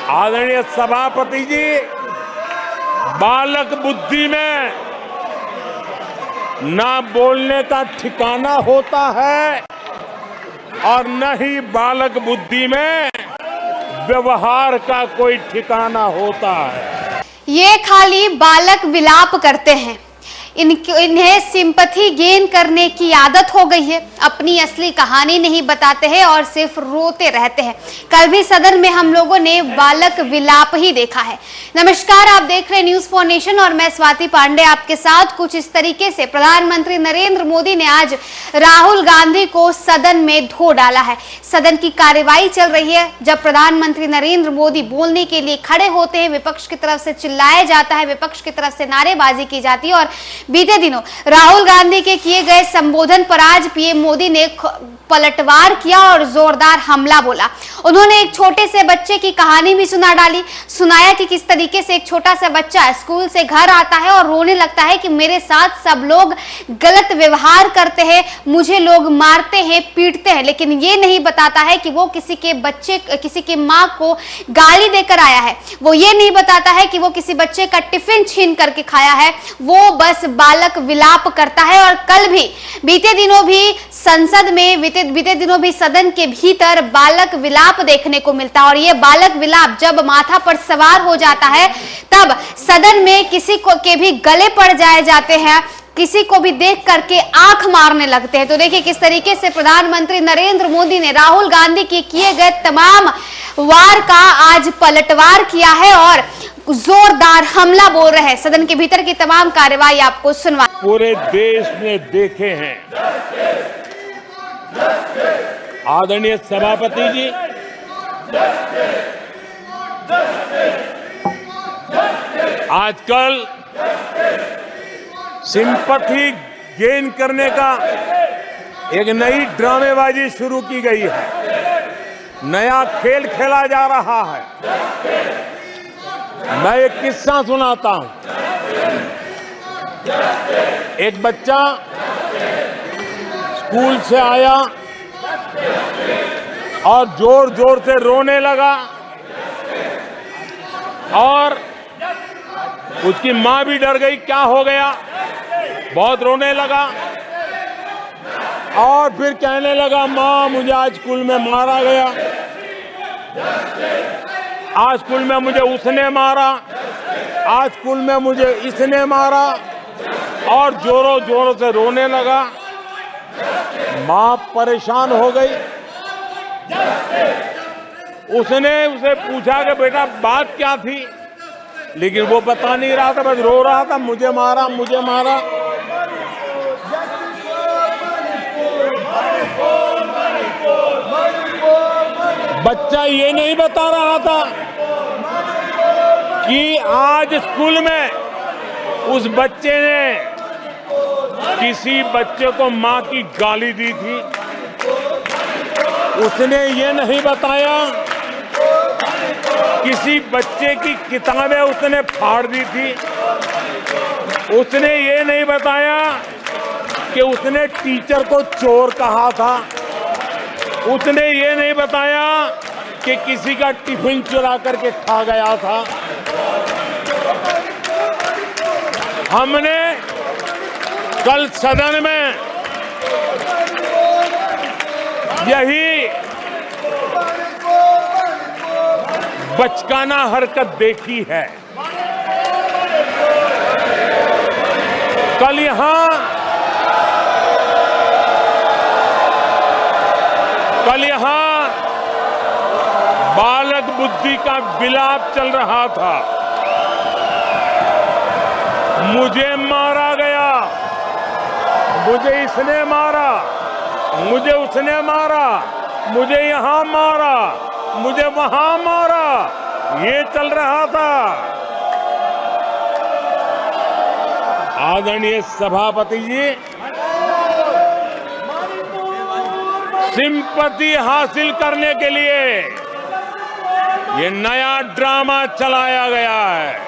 आदरणीय सभापति जी, बालक बुद्धि में ना बोलने का ठिकाना होता है और न ही बालक बुद्धि में व्यवहार का कोई ठिकाना होता है। ये खाली बालक विलाप करते हैं। इन्हें सिंपैथी गेन करने की आदत हो गई है। अपनी असली कहानी नहीं बताते हैं और सिर्फ रोते रहते हैं। कल भी सदन में हम लोगों ने बालक विलाप ही देखा है। नमस्कार, आप देख रहे हैं न्यूज फॉर नेशन और मैं स्वाति पांडे आपके साथ। कुछ इस तरीके से प्रधानमंत्री नरेंद्र मोदी ने आज राहुल गांधी को सदन में धो डाला है। सदन की कार्यवाही चल रही है। जब प्रधानमंत्री नरेंद्र मोदी बोलने के लिए खड़े होते हैं, विपक्ष की तरफ से चिल्लाया जाता है, विपक्ष की तरफ से नारेबाजी की जाती है। और बीते दिनों राहुल गांधी के किए गए संबोधन पर आज पीएम मोदी ने पलटवार किया और जोरदार हमला बोला। उन्होंने एक छोटे से बच्चे की कहानी भी सुनाया कि किस तरीके से एक छोटा सा बच्चा स्कूल से घर आता है और रोने लगता है कि मेरे साथ सब लोग गलत व्यवहार करते हैं, मुझे लोग मारते हैं, पीटते हैं। लेकिन ये नहीं बताता है कि वो किसी के माँ को गाली देकर आया है। वो ये नहीं बताता है कि वो किसी बच्चे का टिफिन छीन करके खाया है। वो बस बालक विलाप करता है। और कल भी बीते दिनों भी संसद में बीते दिनों भी सदन के भीतर बालक विलाप देखने को मिलता है। और ये बालक विलाप जब माथा पर सवार हो जाता है तब सदन में किसी को के भी गले पड़ जाते हैं, किसी को भी देख करके आंख मारने लगते हैं। तो देखिए किस तरीके से प्रधानमंत्री नरेंद्र मोदी ने राहुल गांधी के किए गए तमाम वार का आज पलटवार किया है और जोरदार हमला बोल रहे हैं। सदन के भीतर की तमाम कार्यवाही आपको सुनवा पूरे देश ने देखे हैं। आदरणीय सभापति जी, आजकल सिंपैथी गेन करने का एक नई ड्रामेबाजी शुरू की गई है। नया खेल खेला जा रहा है। मैं एक किस्सा सुनाता हूं। एक बच्चा स्कूल से आया और जोर जोर से रोने लगा और उसकी माँ भी डर गई, क्या हो गया, बहुत रोने लगा और फिर कहने लगा, माँ मुझे आज स्कूल में मारा गया, आज स्कूल में मुझे उसने मारा, आज स्कूल में मुझे इसने मारा, और जोरों जोरों से रोने लगा। माँ परेशान हो गई। उसने उसे पूछा कि बेटा बात क्या थी, लेकिन वो बता नहीं रहा था, बस रो रहा था, मुझे मारा, मुझे मारा। बच्चा ये नहीं बता रहा था कि आज स्कूल में उस बच्चे ने किसी बच्चे को मां की गाली दी थी। उसने ये नहीं बताया किसी बच्चे की किताबें उसने फाड़ दी थी। उसने ये नहीं बताया कि उसने टीचर को चोर कहा था। उसने ये नहीं बताया कि किसी का टिफिन चुरा करके खा गया था। हमने कल सदन में यही बचकाना हरकत देखी है। कल यहां बालक बुद्धि का विलाप चल रहा था। मुझे मारा गया, मुझे इसने मारा, मुझे उसने मारा, मुझे यहां मारा, मुझे वहां मारा, ये चल रहा था। आदरणीय सभापति जी, सिंपैथी हासिल करने के लिए ये नया ड्रामा चलाया गया है।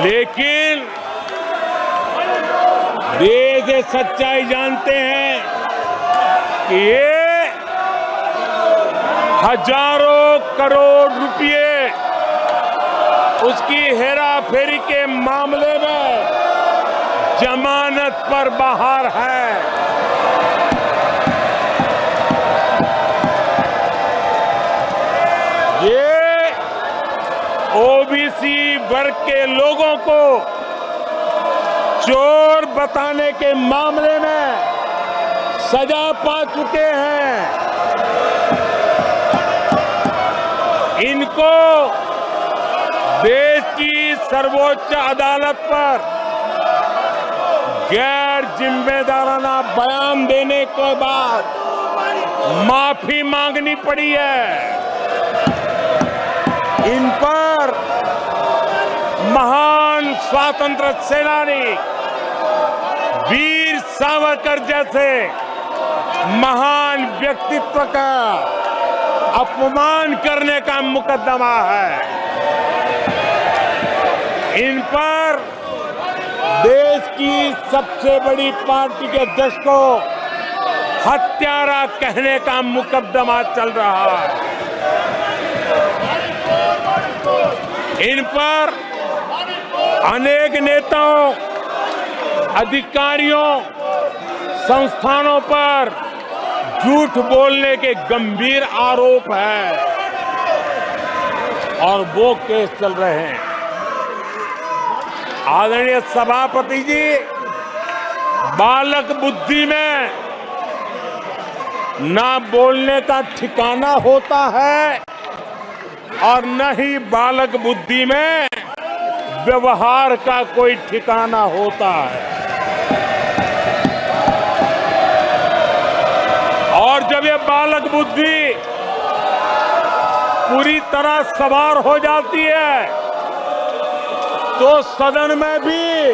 लेकिन देश ये सच्चाई जानते हैं कि ये हजारों करोड़ रुपए उसकी हेराफेरी के मामले में जमानत पर बाहर है। ये ओबीसी वर्ग के लोगों को चोर बताने के मामले में सजा पा चुके हैं। इनको देश की सर्वोच्च अदालत पर गैर जिम्मेदाराना बयान देने के बाद माफी मांगनी पड़ी है। इन पर महान स्वातंत्र सेनानी वीर सावरकर जैसे महान व्यक्तित्व का अपमान करने का मुकदमा है। इन पर देश की सबसे बड़ी पार्टी के अध्यक्ष को हत्यारा कहने का मुकदमा चल रहा है। इन पर अनेक नेताओं, अधिकारियों, संस्थानों पर झूठ बोलने के गंभीर आरोप हैं और वो केस चल रहे हैं। आदरणीय सभापति जी, बालक बुद्धि में ना बोलने का ठिकाना होता है और न ही बालक बुद्धि में व्यवहार का कोई ठिकाना होता है। और जब ये बालक बुद्धि पूरी तरह सवार हो जाती है तो सदन में भी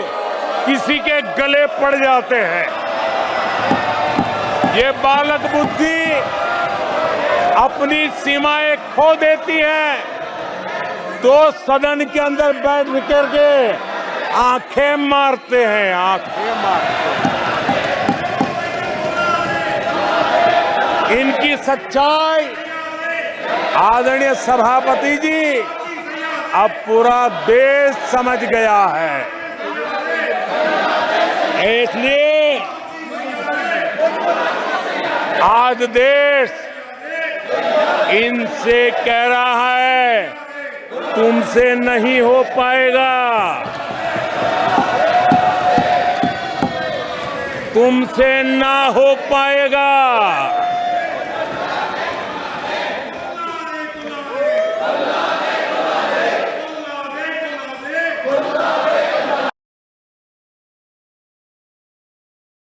किसी के गले पड़ जाते हैं। ये बालक बुद्धि अपनी सीमाएं खो देती है तो सदन के अंदर बैठ करके आंखें मारते हैं, आंखें मारते हैं। इनकी सच्चाई आदरणीय सभापति जी अब पूरा देश समझ गया है। इसलिए आज देश इनसे कह रहा है तुमसे नहीं हो पाएगा, तुमसे ना हो पाएगा।